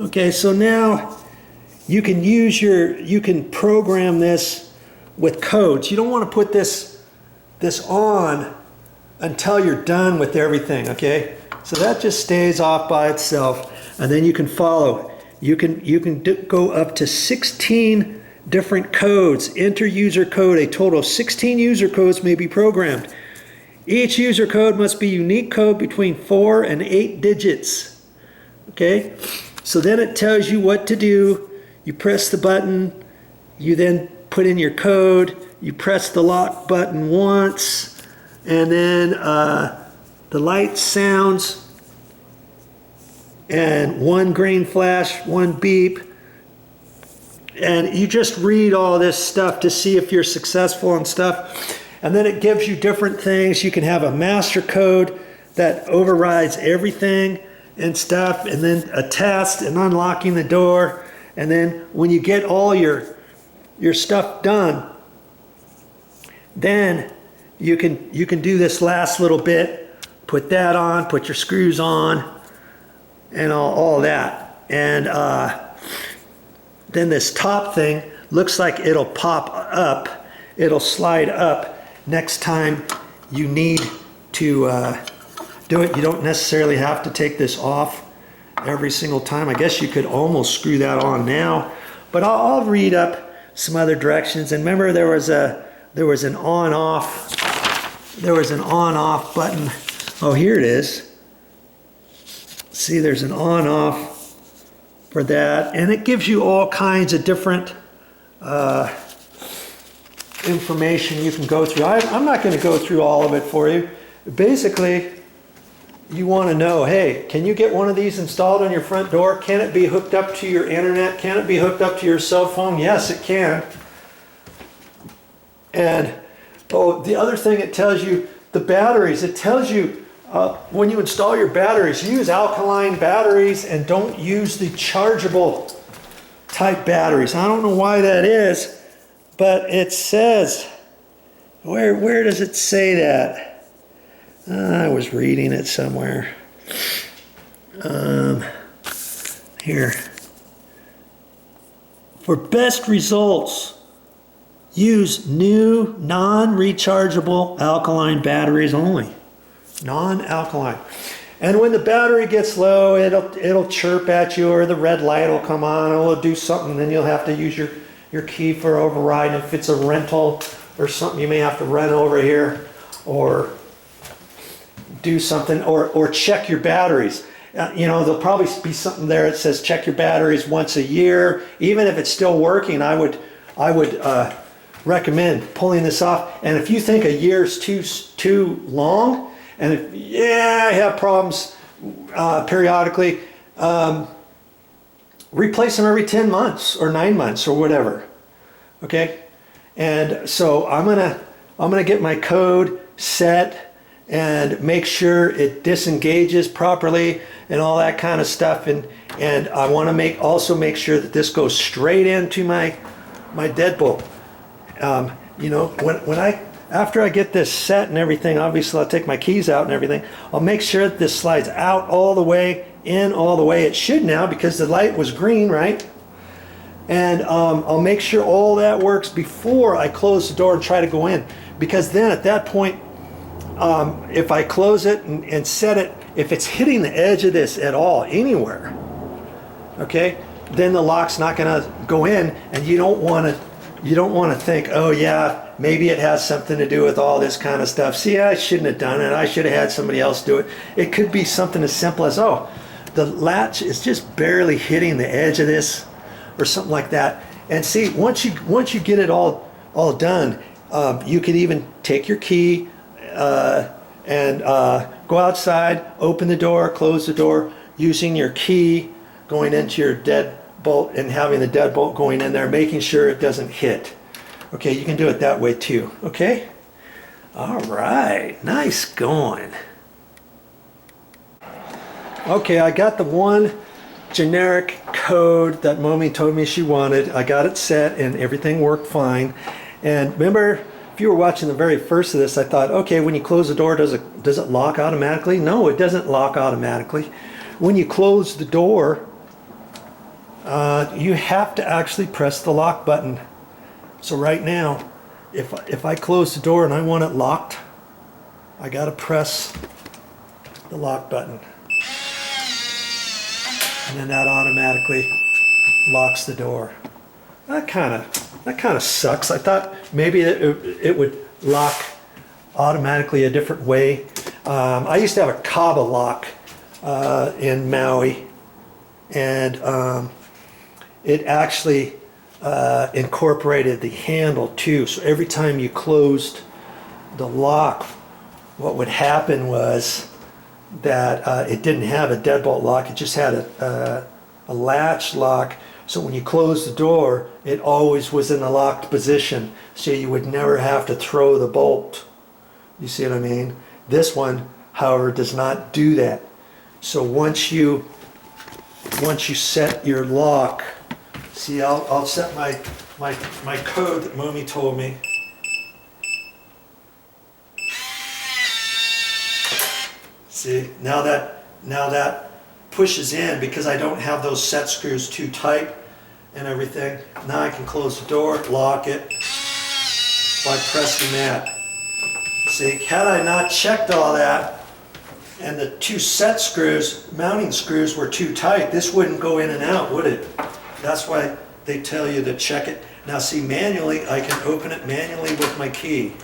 Okay, so now you can program this with codes. You don't want to put this on until you're done with everything, okay? So that just stays off by itself, and then you can follow. You can go up to 16 different codes. Enter user code. A total of 16 user codes may be programmed. Each user code must be unique code between 4 and 8 digits. Okay? So then it tells you what to do. You press the button, you then put in your code, you press the lock button once, and then the light sounds, and one green flash, one beep, and you just read all this stuff to see if you're successful and stuff. And then it gives you different things. You can have a master code that overrides everything and stuff, and then a test and unlocking the door. And then when you get all your stuff done, then you can do this last little bit, put that on, put your screws on, and all that. And then this top thing looks like it'll pop up, it'll slide up next time you need to do it. You don't necessarily have to take this off every single time. I guess you could almost screw that on now, but I'll read up some other directions. And remember, there was an on-off button. Oh, here it is. See, there's an on-off for that, and it gives you all kinds of different information you can go through. I'm not going to go through all of it for you. Basically, you want to know, hey, can you get one of these installed on your front door? Can it be hooked up to your internet? Can it be hooked up to your cell phone? Yes, it can. And oh, the other thing, it tells you the batteries. It tells you when you install your batteries, use alkaline batteries and don't use the chargeable type batteries. I don't know why that is, but it says, where does it say that? I was reading it somewhere. Here. For best results, use new non-rechargeable alkaline batteries only. Non-alkaline. And when the battery gets low, it'll chirp at you, or the red light will come on, and it'll do something. Then you'll have to use your key for override. If it's a rental or something, you may have to run over here or do something, or check your batteries. You know, there'll probably be something there that says check your batteries once a year. Even if it's still working, I would recommend pulling this off. And if you think a year is too long, and I have problems periodically, replace them every 10 months or 9 months or whatever. Okay, and so I'm gonna get my code set and make sure it disengages properly and all that kind of stuff. And I want to also make sure that this goes straight into my deadbolt. You know, after I get this set and everything, obviously I'll take my keys out and everything. I'll make sure that this slides out all the way, in all the way. It should now, because the light was green, right? And I'll make sure all that works before I close the door and try to go in. Because then at that point, if I close it and set it, if it's hitting the edge of this at all, anywhere, okay, then the lock's not going to go in, and you don't want to think, oh yeah, maybe it has something to do with all this kind of stuff. See, I shouldn't have done it. I should have had somebody else do it. It could be something as simple as, oh, the latch is just barely hitting the edge of this, or something like that. And see, once you get it all done, you could even take your key and go outside, open the door, close the door, using your key, going into your deadbolt and having the deadbolt going in there, making sure it doesn't hit. Okay, you can do it that way too. Okay? All right, nice going. Okay, I got the one generic code that Mommy told me she wanted. I got it set and everything worked fine. And remember, if you were watching the very first of this, I thought, okay, when you close the door, does it lock automatically? No, it doesn't lock automatically. When you close the door, You have to actually press the lock button. So right now, if I close the door and I want it locked, I gotta press the lock button. And then that automatically locks the door. That kind of sucks. I thought maybe it would lock automatically a different way. I used to have a Kava lock in Maui, and it actually incorporated the handle too. So every time you closed the lock, what would happen was that it didn't have a deadbolt lock. It just had a latch lock. So when you closed the door, it always was in a locked position. So you would never have to throw the bolt. You see what I mean? This one, however, does not do that. So once you set your lock, see, I'll set my code that Mommy told me. See, now that pushes in, because I don't have those set screws too tight and everything. Now I can close the door, lock it by pressing that. See, had I not checked all that and the two set screws, mounting screws, were too tight, this wouldn't go in and out, would it? That's why they tell you to check it. Now see, manually, I can open it manually with my key,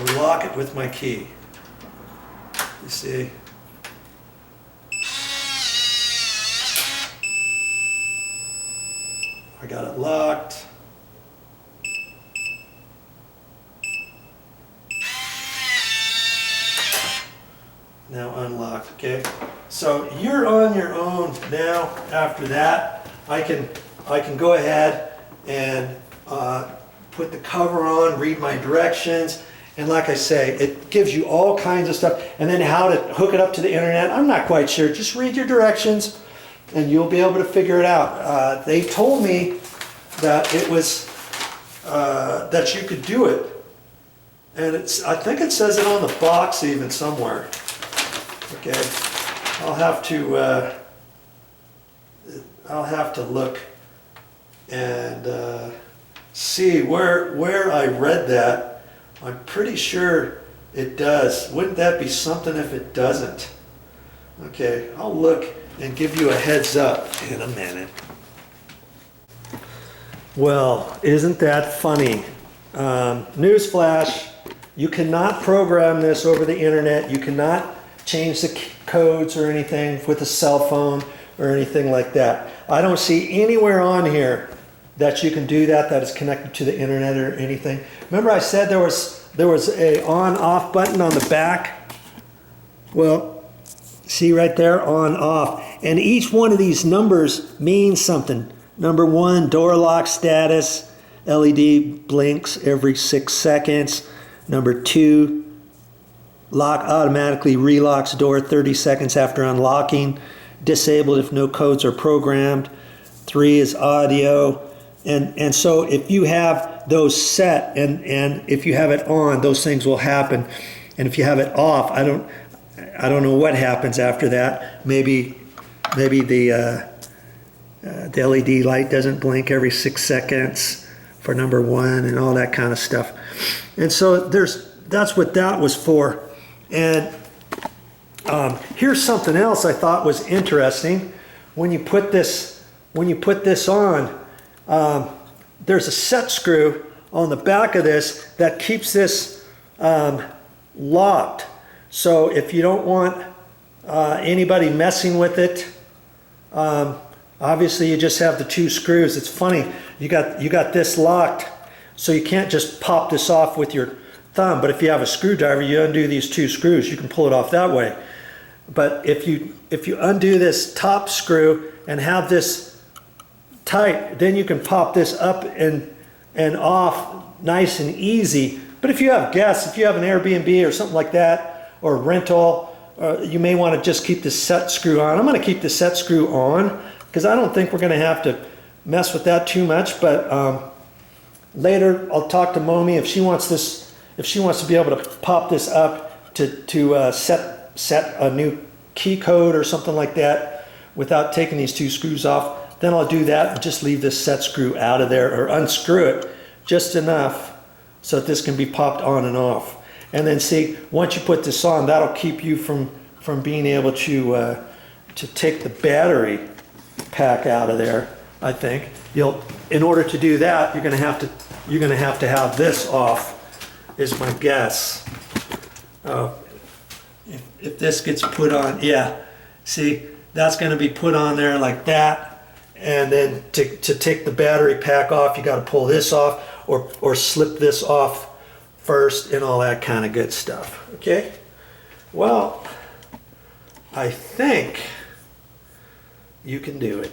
or lock it with my key. You see? I got it locked. Now unlocked, okay? So you're on your own now. After that, I can go ahead and put the cover on, read my directions, and like I say, it gives you all kinds of stuff. And then how to hook it up to the internet, I'm not quite sure. Just read your directions and you'll be able to figure it out. They told me that it was, that you could do it. And I think it says it on the box even somewhere. Okay, I'll have to look and see where I read that. I'm pretty sure it does. Wouldn't that be something if it doesn't? Okay, I'll look and give you a heads up in a minute. Well, isn't that funny? Newsflash, you cannot program this over the internet. You cannot change the codes or anything with a cell phone or anything like that. I don't see anywhere on here that you can do that is connected to the internet or anything. Remember I said there was a on-off button on the back? Well, see right there, on-off. And each one of these numbers means something. Number 1, door lock status, LED blinks every 6 seconds. Number 2, lock automatically relocks door 30 seconds after unlocking. Disabled if no codes are programmed. 3 is audio. And so if you have those set and if you have it on, those things will happen. And if you have it off, I don't know what happens after that. Maybe the LED light doesn't blink every 6 seconds for number 1 and all that kind of stuff. And so that's what that was for. And here's something else I thought was interesting. When you put this on, there's a set screw on the back of this that keeps this locked. So if you don't want anybody messing with it, obviously you just have the 2 screws. It's funny, you got this locked, so you can't just pop this off with your thumb. But if you have a screwdriver, you undo these 2 screws, you can pull it off that way. But if you undo this top screw and have this tight, then you can pop this up and off nice and easy. But if you have guests, if you have an Airbnb or something like that, or rental, you may want to just keep the set screw on. I'm going to keep the set screw on because I don't think we're going to have to mess with that too much. But later I'll talk to Momi if she wants to be able to pop this up to set a new key code or something like that. without taking these 2 screws off. Then I'll do that and just leave this set screw out of there, or unscrew it just enough so that this can be popped on and off. And then see, once you put this on, that'll keep you from being able to take the battery pack out of there. I think in order to do that, you're gonna have to have this off, is my guess. If this gets put on, yeah, see, that's gonna be put on there like that, and then to take the battery pack off, you gotta pull this off, or slip this off first, and all that kind of good stuff. Okay, well, I think you can do it.